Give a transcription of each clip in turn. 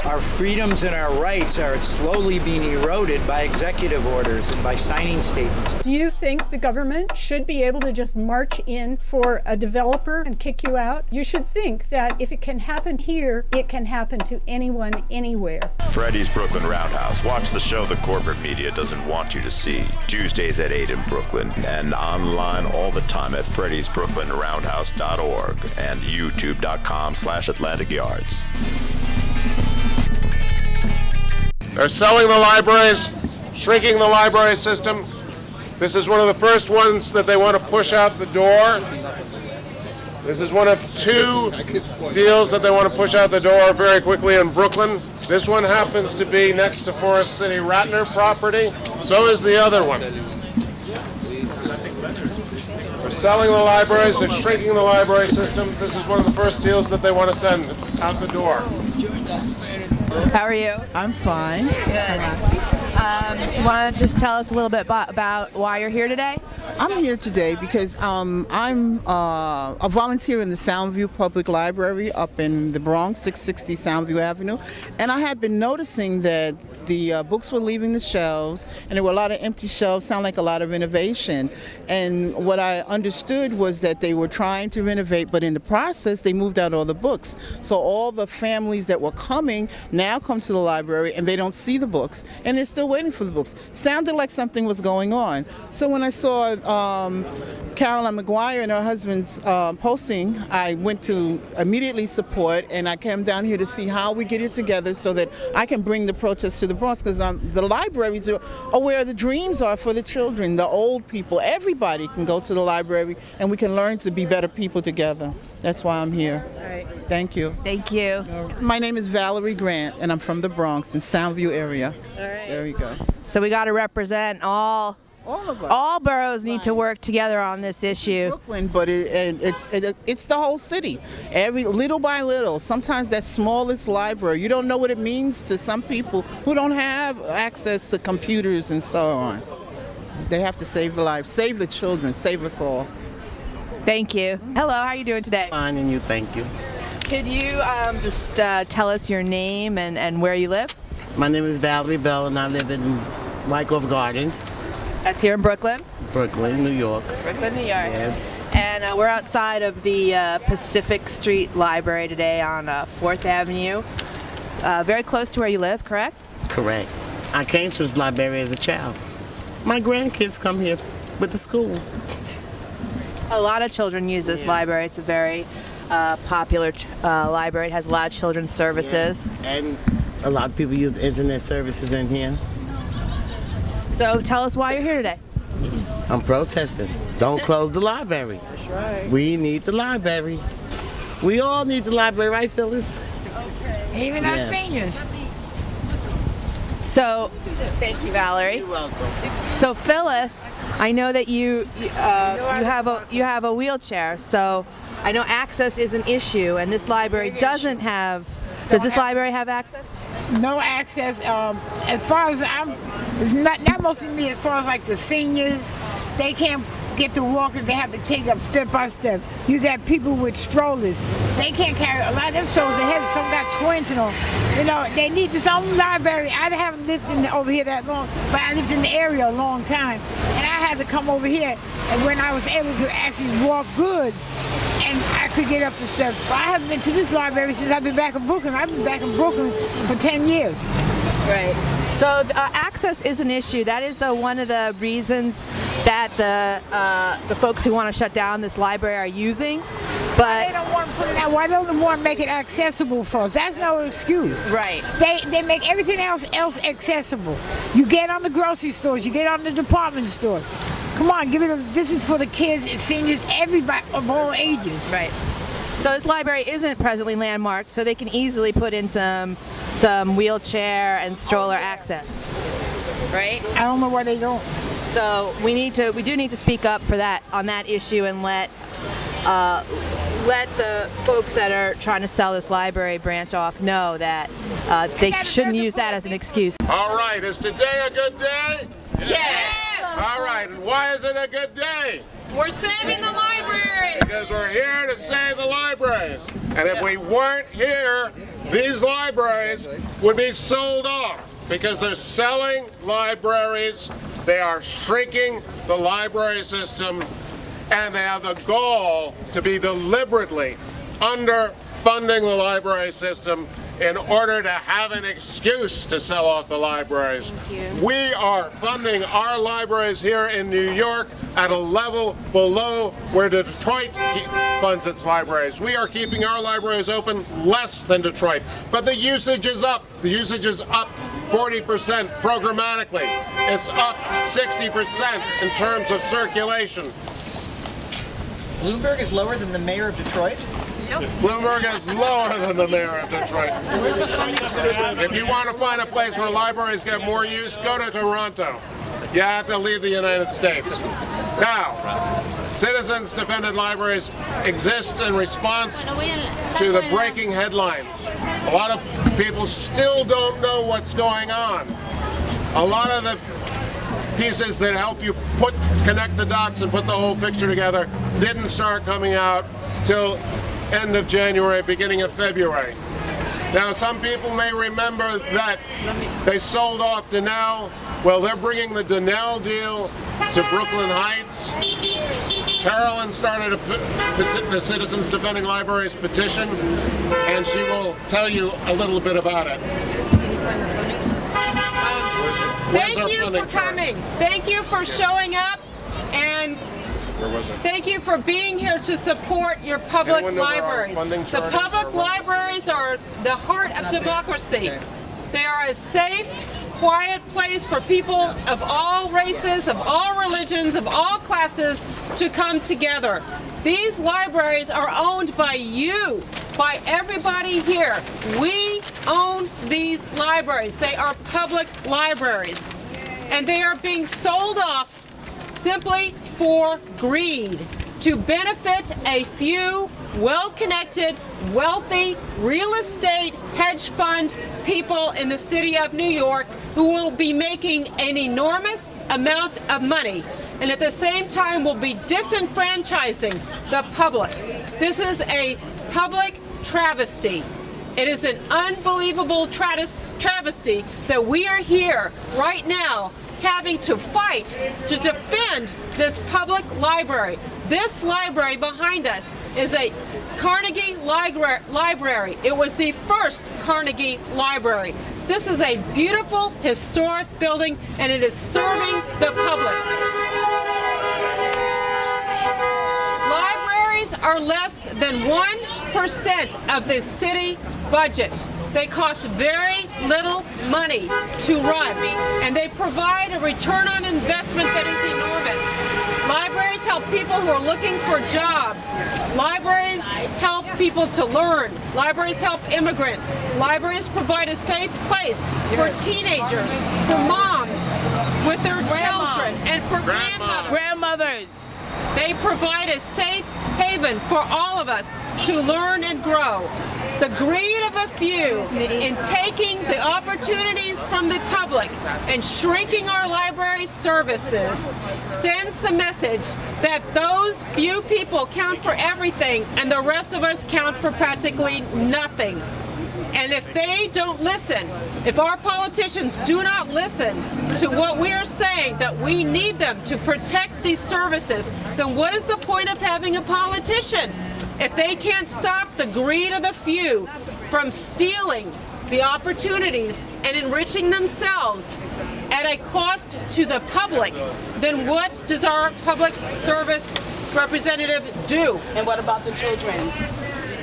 Our freedoms and our rights are slowly being eroded by executive orders and by signing statements. Do you think the government should be able to just march in for a developer and kick you out? You should think that if it can happen here, it can happen to anyone, anywhere. Freddie's Brooklyn Roundhouse. Watch the show the corporate media doesn't want you to see. Tuesdays at 8 in Brooklyn and online all the time at freddy'sbrooklynroundhouse.org and youtube.com/Atlantic Yards. They're selling the libraries, shrinking the library system. This is one of the first ones that they want to push out the door. This is one of two deals that they want to push out the door very quickly in Brooklyn. This one happens to be next to Forest City Ratner property. So is the other one. They're selling the libraries, they're shrinking the library system. This is one of the first deals that they want to send out the door. How are you? I'm fine. Good. Want to just tell us a little bit about why you're here today? I'm here today because I'm a volunteer in the Soundview Public Library up in the Bronx, 660 Soundview Avenue, and I had been noticing that the books were leaving the shelves, and there were a lot of empty shelves, sound like a lot of innovation. And what I understood was that they were trying to renovate, but in the process, they moved out all the books. So all the families that were coming now come to the library, and they don't see the books, and they're still waiting for the books. Sounded like something was going on. So when I saw Caroline McGuire and her husband's posting, I went to immediately support, and I came down here to see how we get it together so that I can bring the protest to the Bronx, because the libraries are where the dreams are for the children, the old people. Everybody can go to the library, and we can learn to be better people together. That's why I'm here. All right. Thank you. Thank you. My name is Valerie Grant, and I'm from the Bronx in Soundview area. All right. There you go. So we got to represent all of us. All boroughs need to work together on this issue. Brooklyn, but it's the whole city. Every little by little. Sometimes that smallest library, you don't know what it means to some people who don't have access to computers and so on. They have to save the lives, save the children, save us all. Thank you. Hello, how are you doing today? Fine, and you? Thank you. Could you just tell us your name and where you live? My name is Valerie Bell, and I live in Wyckoff Gardens. That's here in Brooklyn? Brooklyn, New York. Brooklyn, New York. Yes. And we're outside of the Pacific Street Library today on 4th Avenue. Very close to where you live, correct? Correct. I came to this library as a child. My grandkids come here with the school. A lot of children use this library. It's a very popular library. It has a lot of children's services. Yes. And a lot of people use the internet services in here. So tell us why you're here today. I'm protesting. Don't close the library. That's right. We need the library. We all need the library, right, Phyllis? Okay. Even our seniors. So, thank you, Valerie. You're welcome. So, Phyllis, I know that you have a wheelchair. So, I know access is an issue, and this library doesn't have. Does this library have access? No access. As far as it's not mostly me. As far as like the seniors, they can't get to walking. They have to take up step by step. You got people with strollers. They can't carry. A lot of them strollers are heavy. Some got twins and all. You know, they need this own library. I haven't lived over here that long, but I lived in the area a long time, and I had to come over here. And when I was able to actually walk good, and I could get up the steps. But I haven't been to this library since I've been back in Brooklyn. I've been back in Brooklyn for 10 years. Right. So access is an issue. That is one of the reasons that the folks who want to shut down this library are using. But they don't want to put it out. Why don't they want to make it accessible for us? That's no excuse. Right. They make everything else accessible. You get on the grocery stores. You get on the department stores. Come on, this is for the kids, seniors, everybody of all ages. Right. So this library isn't presently landmarked, so they can easily put in some wheelchair and stroller access. Right? I don't know why they don't. So we do need to speak up for that on that issue and let the folks that are trying to sell this library branch off know that they shouldn't use that as an excuse. All right, is today a good day? Yes! All right, and why is it a good day? We're saving the libraries. Because we're here to save the libraries. And if we weren't here, these libraries would be sold off because they're selling libraries. They are shrinking the library system, and they have the goal to be deliberately underfunding the library system in order to have an excuse to sell off the libraries. We are funding our libraries here in New York at a level below where Detroit funds its libraries. We are keeping our libraries open less than Detroit, but the usage is up. The usage is up 40% programmatically. It's up 60% in terms of circulation. Bloomberg is lower than the mayor of Detroit? Bloomberg is lower than the mayor of Detroit. If you want to find a place where libraries get more use, go to Toronto. You have to leave the United States. Now, citizens-defended libraries exist in response to the breaking headlines. A lot of people still don't know what's going on. A lot of the pieces that help you connect the dots and put the whole picture together didn't start coming out till end of January, beginning of February. Now, some people may remember that they sold off Donnell. Well, they're bringing the Donnell deal to Brooklyn Heights. Carolyn started the Citizens Defending Libraries petition, and she will tell you a little bit about it. Thank you for coming. Thank you for showing up, and thank you for being here to support your public libraries. The public libraries are the heart of democracy. They are a safe, quiet place for people of all races, of all religions, of all classes to come together. These libraries are owned by you, by everybody here. We own these libraries. They are public libraries. And they are being sold off simply for greed, to benefit a few well-connected, wealthy real estate hedge fund people in the city of New York who will be making an enormous amount of money, and at the same time will be disenfranchising the public. This is a public travesty. It is an unbelievable travesty that we are here right now having to fight to defend this public library. This library behind us is a Carnegie library. It was the first Carnegie library. This is a beautiful, historic building, and it is serving the public. Libraries are less than 1% of the city budget. They cost very little money to run, and they provide a return on investment that is enormous. Libraries help people who are looking for jobs. Libraries help people to learn. Libraries help immigrants. Libraries provide a safe place for teenagers, for moms with their children, and for grandmothers. They provide a safe haven for all of us to learn and grow. The greed of a few in taking the opportunities from the public and shrinking our library services sends the message that those few people count for everything and the rest of us count for practically nothing. And if they don't listen, if our politicians do not listen to what we are saying, that we need them to protect these services, then what is the point of having a politician? If they can't stop the greed of the few from stealing the opportunities and enriching themselves at a cost to the public, then what does our public service representative do? And what about the children?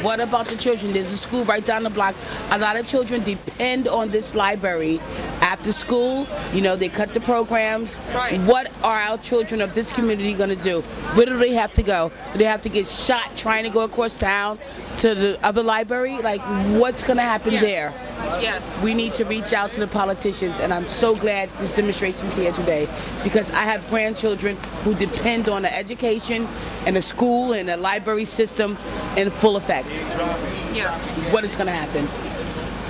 What about the children? There's a school right down the block. A lot of children depend on this library after school. You know, they cut the programs. Right. What are our children of this community going to do? Where do they have to go? Do they have to get shot trying to go across town to the other library? Like, what's going to happen there? Yes. We need to reach out to the politicians, and I'm so glad this demonstration's here today because I have grandchildren who depend on the education and the school and the library system in full effect. Yes. What is going to happen?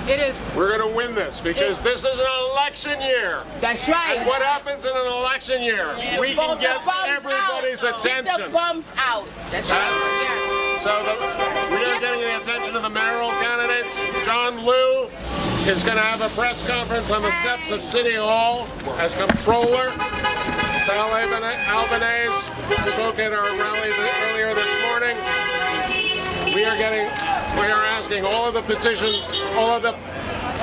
It is. We're going to win this because this is an election year. That's right. And what happens in an election year? We can get everybody's attention. Keep the bums out. That's right. So we are getting the attention of the mayoral candidates. John Liu is going to have a press conference on the steps of City Hall as comptroller. Sal Albanese spoke at our rally earlier this morning. We are asking all of the petitions, all of the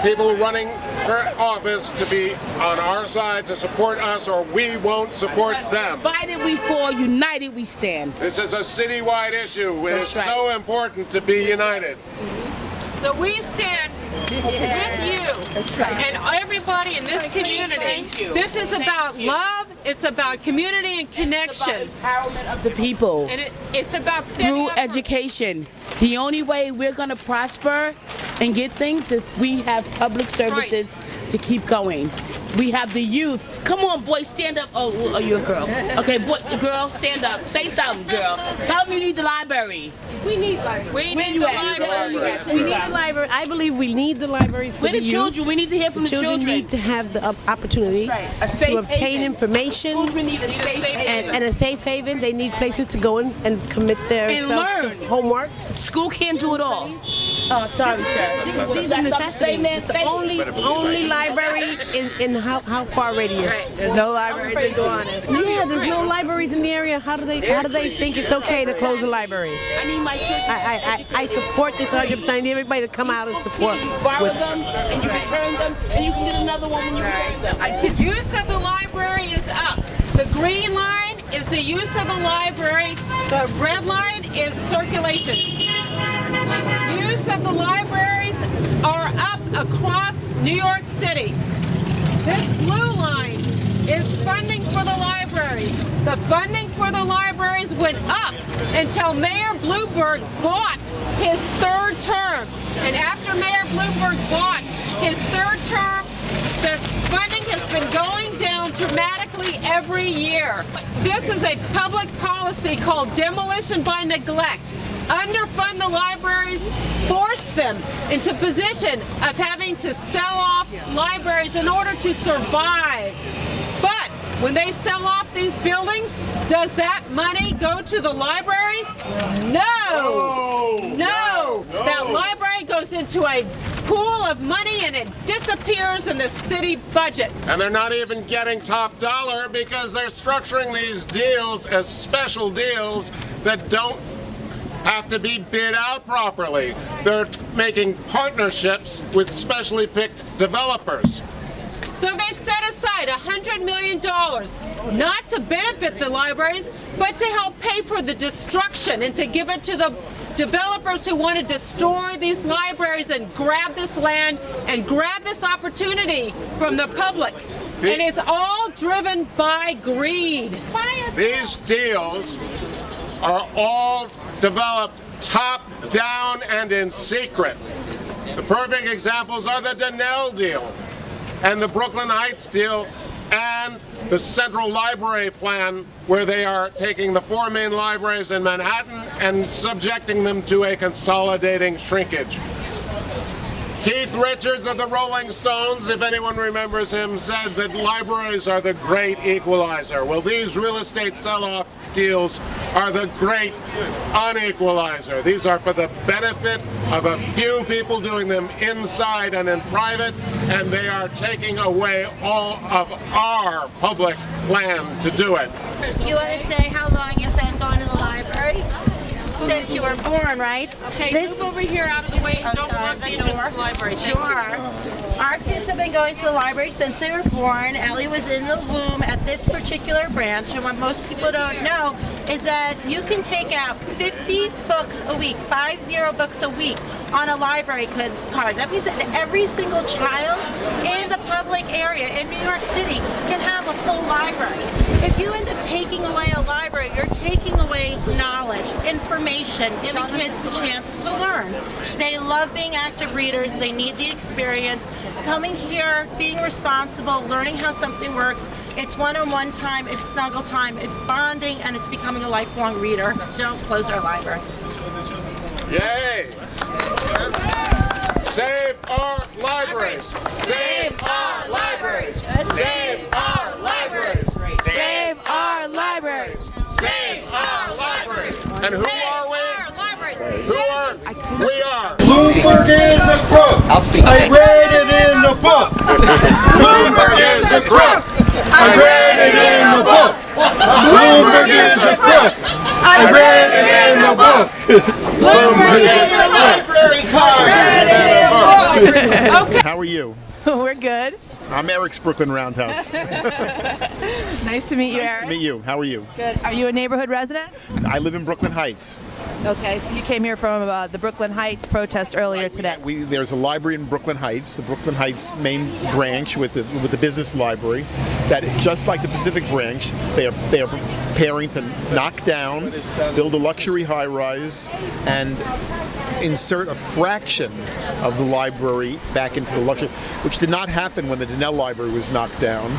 people running for office to be on our side to support us, or we won't support them. Divided we fall, united we stand. This is a citywide issue. It is so important to be united. So we stand with you and everybody in this community. This is about love. It's about community and connection. It's about empowerment of the people. And it's about standing through up education. The only way we're going to prosper and get things is we have public services to keep going. We have the youth. Come on, boy, stand up. Oh, you're a girl. Okay, boy, girl, stand up. Say something, girl. Tell them you need the library. We need library. We need the library. We need the library. I believe we need the libraries for the youth. children. We need to hear from the children. Children need to have the opportunity to obtain information need a safe haven. And a safe haven. They need places to go and commit their learn. To homework. School can't do it all. Oh, sorry, sir. These are necessities. It's the only library in how far radius? There's no libraries in Gowanus. Yeah, there's no libraries in the area. How do they think it's okay to close a library? I need my children. I support this 100%. I need everybody to come out and support. Borrow them, and you return them, and you can get another one when you return them. The use of the library is up. The green line is the use of the library. The red line is circulations. Use of the libraries are up across New York City. This blue line is funding for the libraries. The funding for the libraries went up until Mayor Bloomberg bought his third term. And after Mayor Bloomberg bought his third term, the funding has been going down dramatically every year. This is a public policy called demolition by neglect. Underfund the libraries, force them into position of having to sell off libraries in order to survive. But when they sell off these buildings, does that money go to the libraries? No. That library goes into a pool of money and it disappears in the city budget. And they're not even getting top dollar because they're structuring these deals as special deals that don't have to be bid out properly. They're making partnerships with specially picked developers. So they've set aside $100 million, not to benefit the libraries, but to help pay for the destruction and to give it to the developers who want to destroy these libraries and grab this land and grab this opportunity from the public. And it's all driven by greed. These deals are all developed top down and in secret. The perfect examples are the Donnell deal and the Brooklyn Heights deal and the Central Library Plan, where they are taking the 4 main libraries in Manhattan and subjecting them to a consolidating shrinkage. Keith Richards of the Rolling Stones, if anyone remembers him, said that libraries are the great equalizer. Well, these real estate sell-off deals are the great unequalizer. These are for the benefit of a few people doing them inside and in private, and they are taking away all of our public land to do it. You want to say how long you've been going to the library? Since you were born, right? Okay, move over here out of the way. Don't block the entrance to the library. Sure. Our kids have been going to the library since they were born. Ellie was in the womb at this particular branch, and what most people don't know is that you can take out 50 books a week, 50 books a week on a library card. That means that every single child in the public area in New York City can have a full library. If you end up taking away a library, you're taking away knowledge, information, giving kids the chance to learn. They love being active readers. They need the experience. Coming here, being responsible, learning how something works. It's one-on-one time, it's snuggle time, it's bonding, and it's becoming a lifelong reader. Don't close our library. Yay! Save our libraries. Save our libraries. Save our libraries. Save our libraries. Save our libraries. And who are we? Who are we? Are Bloomberg is a crook. I read it in the book. Bloomberg is a crook. I read it in the book. Bloomberg is a crook. I read it in the book. Bloomberg is a library card. How are you? We're good. I'm Eric's Brooklyn Roundhouse. Nice to meet you, Nice Eric. to meet you. How are you? Good. Are you a neighborhood resident? I live in Brooklyn Heights. Okay, so you came here from the Brooklyn Heights protest earlier today. There's a library in Brooklyn Heights, the Brooklyn Heights main branch with the business library, that just like the Pacific branch, they are preparing to knock down, build a luxury high-rise, and insert a fraction of the library back into the luxury, which did not happen when the Donnell Library was knocked down.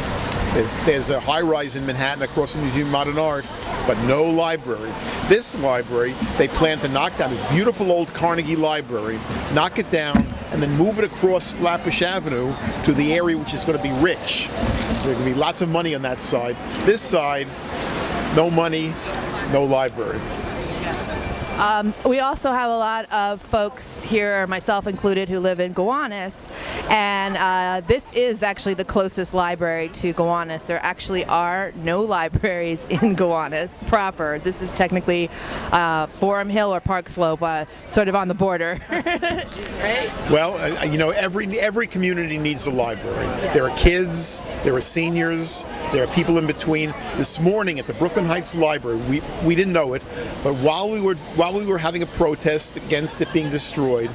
There's a high-rise in Manhattan across the Museum of Modern Art, but no library. This library, they plan to knock down this beautiful old Carnegie library, knock it down, and then move it across Flatbush Avenue to the area which is going to be rich. There's going to be lots of money on that side. This side, no money, no library. We also have a lot of folks here, myself included, who live in Gowanus, and this is actually the closest library to Gowanus. There actually are no libraries in Gowanus proper. This is technically Borum Hill or Park Slope, sort of on the border. Right? Well, every community needs a library. There are kids, there are seniors, there are people in between. This morning at the Brooklyn Heights Library, we didn't know it, but while we were having a protest against it being destroyed,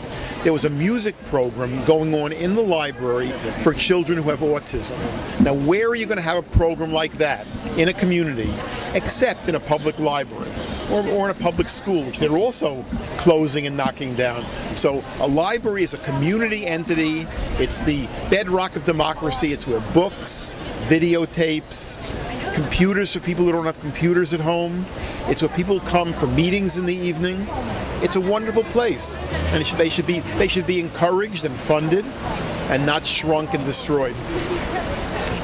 there was a music program going on in the library for children who have autism. Now, where are you going to have a program like that in a community except in a public library or in a public school, which they're also closing and knocking down? So a library is a community entity. It's the bedrock of democracy. It's where books, videotapes, computers for people who don't have computers at home. It's where people come for meetings in the evening. It's a wonderful place, and they should be encouraged and funded, and not shrunk and destroyed.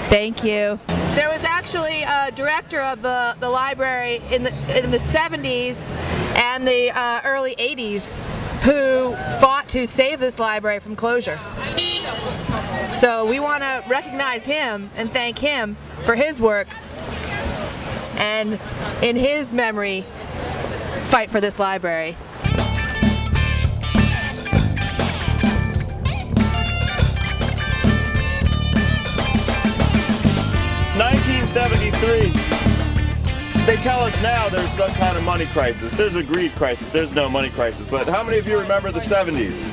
Thank you. There was actually a director of the library in the 70s and the early 80s who fought to save this library from closure. So we want to recognize him and thank him for his work, and in his memory, fight for this library. $1973. They tell us now there's some kind of money crisis. There's a greed crisis. There's no money crisis. But how many of you remember the 70s?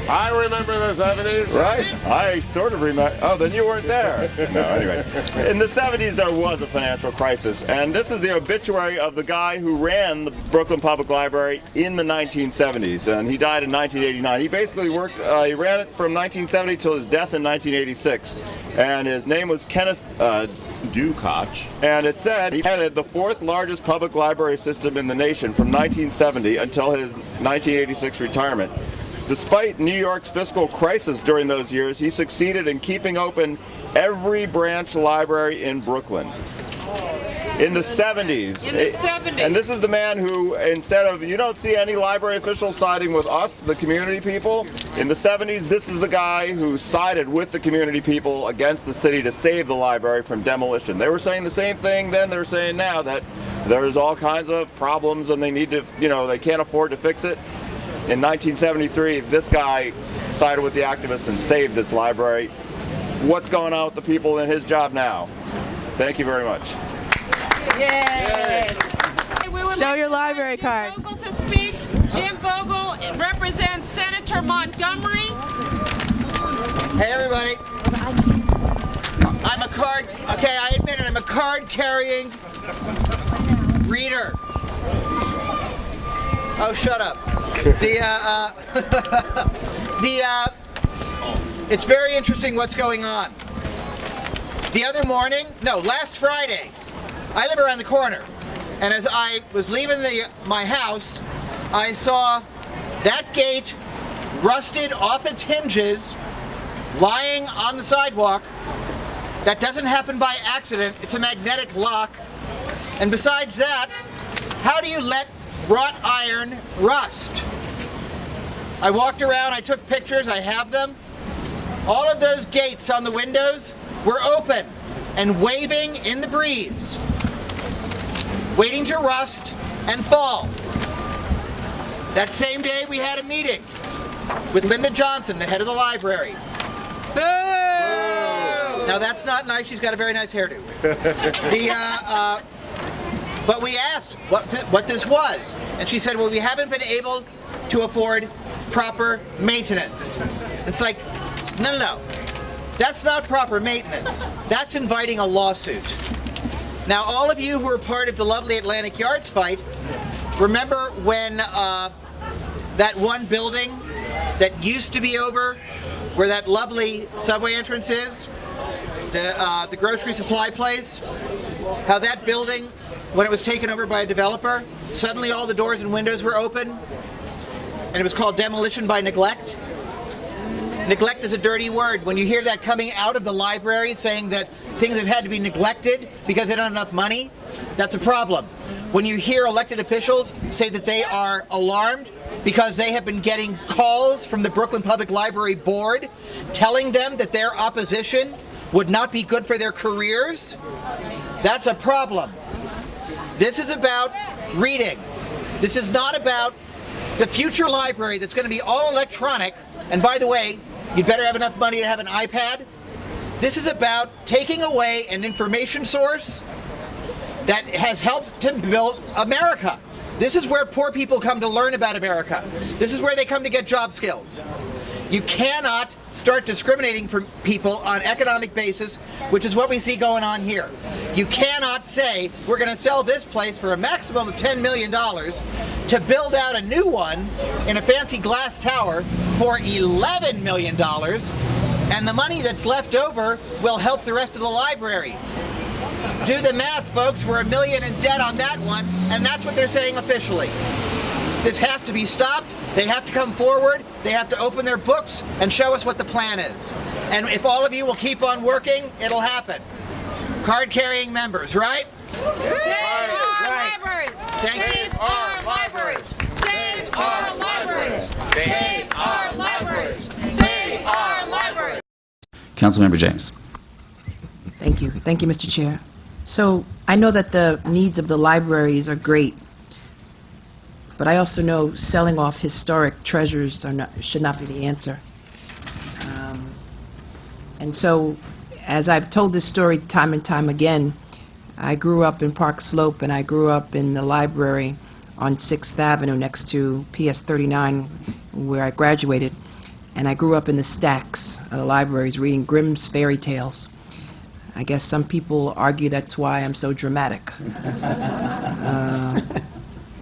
I remember the 70s. Right? I sort of remember. Oh, then you weren't there. No, anyway. In the 70s, there was a financial crisis. And this is the obituary of the guy who ran the Brooklyn Public Library in the 1970s. And he died in 1989. He basically worked, he ran it from 1970 till his death in 1986. And his name was Kenneth Dukoch. And it said he headed the fourth largest public library system in the nation from 1970 until his 1986 retirement. Despite New York's fiscal crisis during those years, he succeeded in keeping open every branch library in Brooklyn. In the 70s. In the 70s. And this is the man who, instead of, you don't see any library officials siding with us, the community people. In the 70s, this is the guy who sided with the community people against the city to save the library from demolition. They were saying the same thing then they're saying now, that there's all kinds of problems and they need to, they can't afford to fix it. In 1973, this guy sided with the activists and saved this library. What's going on with the people in his job now? Thank you very much. Yay! Show your library card. Jim Vogel to speak. Jim Vogel represents Senator Montgomery. Hey everybody. I'm a card, okay, I admit it, I'm a card-carrying reader. Oh, shut up. It's very interesting what's going on. The other morning, last Friday, I live around the corner, and as I was leaving my house, I saw that gate rusted off its hinges, lying on the sidewalk. That doesn't happen by accident. It's a magnetic lock. And besides that, how do you let wrought iron rust? I walked around, I took pictures, I have them. All of those gates on the windows were open and waving in the breeze, waiting to rust and fall. That same day we had a meeting with Linda Johnson, the head of the library. Boo! Now that's not nice, she's got a very nice hairdo. But we asked what this was, and she said, well, we haven't been able to afford proper maintenance. It's like, no. That's not proper maintenance. That's inviting a lawsuit. Now, all of you who were part of the lovely Atlantic Yards fight, remember when that one building that used to be over, where that lovely subway entrance is, the grocery supply place, how that building, when it was taken over by a developer, suddenly all the doors and windows were open, and it was called demolition by neglect. Neglect is a dirty word. When you hear that coming out of the library saying that things have had to be neglected because they don't have enough money, that's a problem. When you hear elected officials say that they are alarmed because they have been getting calls from the Brooklyn Public Library Board telling them that their opposition would not be good for their careers, that's a problem. This is about reading. This is not about the future library that's going to be all electronic. And by the way, you'd better have enough money to have an iPad. This is about taking away an information source that has helped to build America. This is where poor people come to learn about America. This is where they come to get job skills. You cannot start discriminating from people on economic basis, which is what we see going on here. You cannot say, we're going to sell this place for a maximum of $10 million to build out a new one in a fancy glass tower for $11 million, and the money that's left over will help the rest of the library. Do the math, folks. We're $1 million in debt on that one, and that's what they're saying officially. This has to be stopped. They have to come forward. They have to open their books and show us what the plan is. And if all of you will keep on working, it'll happen. Card-carrying members, right? Save our libraries! Save our libraries! Save our libraries! Save our libraries! Save our libraries! Councilmember James. Thank you. Thank you, Mr. Chair. So I know that the needs of the libraries are great, but I also know selling off historic treasures should not be the answer. And so, as I've told this story time and time again, I grew up in Park Slope, and I grew up in the library on 6th Avenue next to PS 39, where I graduated. And I grew up in the stacks of the libraries reading Grimm's fairy tales. I guess some people argue that's why I'm so dramatic.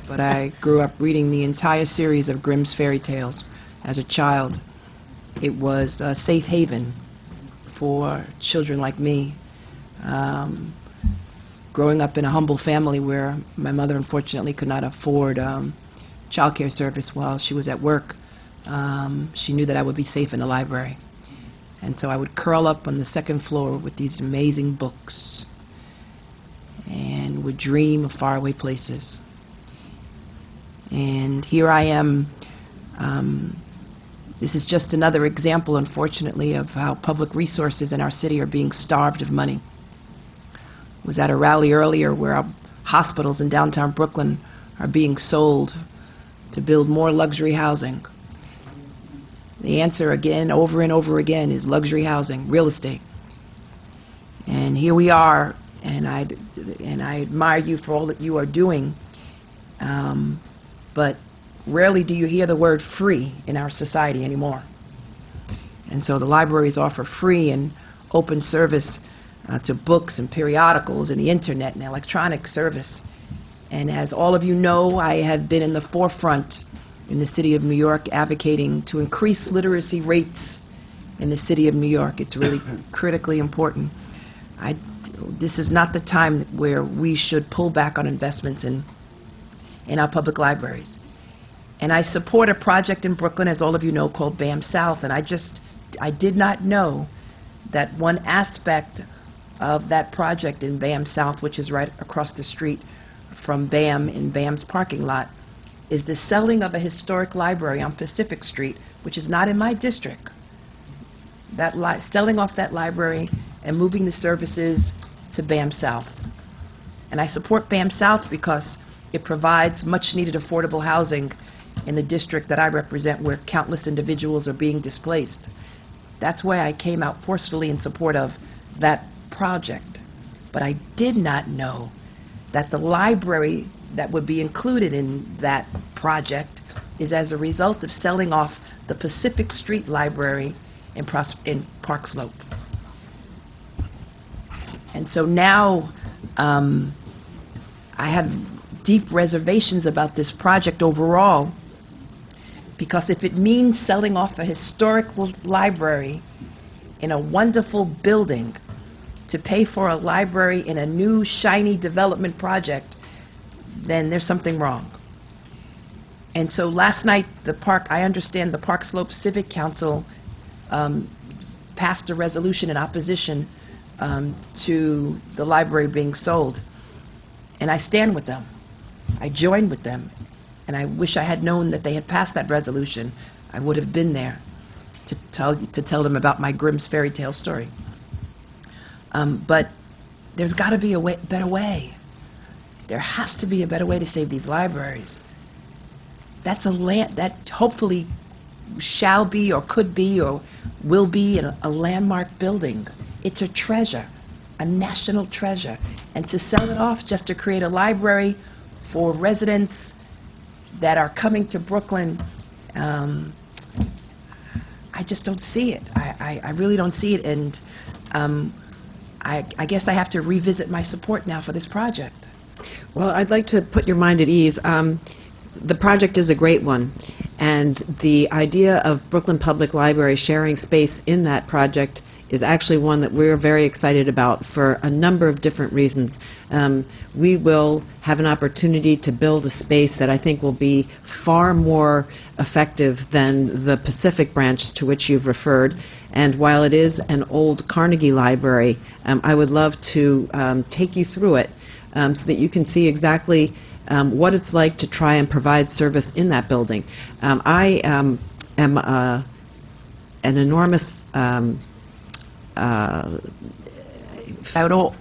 But I grew up reading the entire series of Grimm's fairy tales as a child. It was a safe haven for children like me. Growing up in a humble family where my mother unfortunately could not afford child care service while she was at work, she knew that I would be safe in the library. And so I would curl up on the second floor with these amazing books and would dream of faraway places. And here I am. This is just another example, unfortunately, of how public resources in our city are being starved of money. I was at a rally earlier where our hospitals in downtown Brooklyn are being sold to build more luxury housing. The answer again, over and over again, is luxury housing, real estate. And here we are, and I admire you for all that you are doing. But rarely do you hear the word free in our society anymore. And so the libraries offer free and open service to books and periodicals and the internet and electronic service. And as all of you know, I have been in the forefront in the city of New York advocating to increase literacy rates in the city of New York. It's really critically important. This is not the time where we should pull back on investments in our public libraries. And I support a project in Brooklyn, as all of you know, called BAM South. And I did not know that one aspect of that project in BAM South, which is right across the street from BAM in BAM's parking lot, is the selling of a historic library on Pacific Street, which is not in my district. Selling off that library and moving the services to BAM South. And I support BAM South because it provides much-needed affordable housing in the district that I represent, where countless individuals are being displaced. That's why I came out forcefully in support of that project. But I did not know that the library that would be included in that project is as a result of selling off the Pacific Street Library in Park Slope. And so now I have deep reservations about this project overall, because if it means selling off a historic library in a wonderful building to pay for a library in a new, shiny development project, then there's something wrong. And so last night, I understand the Park Slope Civic Council passed a resolution in opposition to the library being sold. And I stand with them. I join with them. And I wish I had known that they had passed that resolution. I would have been there to tell them about my Grimm's fairy tale story. But there's got to be a better way. There has to be a better way to save these libraries. That's a land that hopefully shall be or could be or will be a landmark building. It's a treasure, a national treasure. And to sell it off just to create a library for residents that are coming to Brooklyn, I just don't see it. I really don't see it. And I guess I have to revisit my support now for this project. Well, I'd like to put your mind at ease. The project is a great one, and the idea of Brooklyn Public Library sharing space in that project is actually one that we're very excited about for a number of different reasons. We will have an opportunity to build a space that I think will be far more effective than the Pacific branch to which you've referred. And while it is an old Carnegie library, I would love to take you through it so that you can see exactly what it's like to try and provide service in that building. I am an enormous I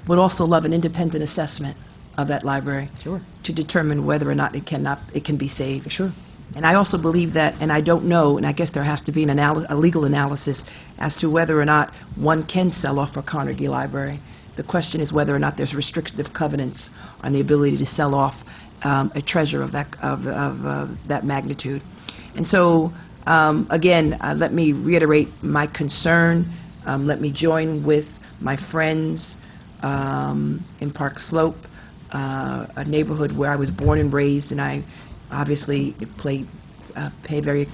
would also love an independent assessment of that library. Sure. To determine whether or not it can be saved. Sure. And I also believe that, and I don't know, and I guess there has to be a legal analysis as to whether or not one can sell off a Carnegie library. The question is whether or not there's restrictive covenants on the ability to sell off a treasure of that magnitude. And so, again, let me reiterate my concern. Let me join with my friends in Park Slope, a neighborhood where I was born and raised, and I obviously pay very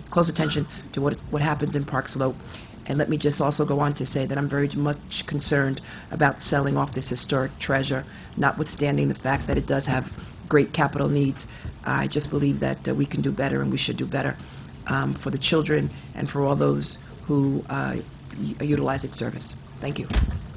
close attention to what happens in Park Slope. And let me just also go on to say that I'm very much concerned about selling off this historic treasure, notwithstanding the fact that it does have great capital needs. I just believe that we can do better, and we should do better for the children and for all those who utilize its service. Thank you.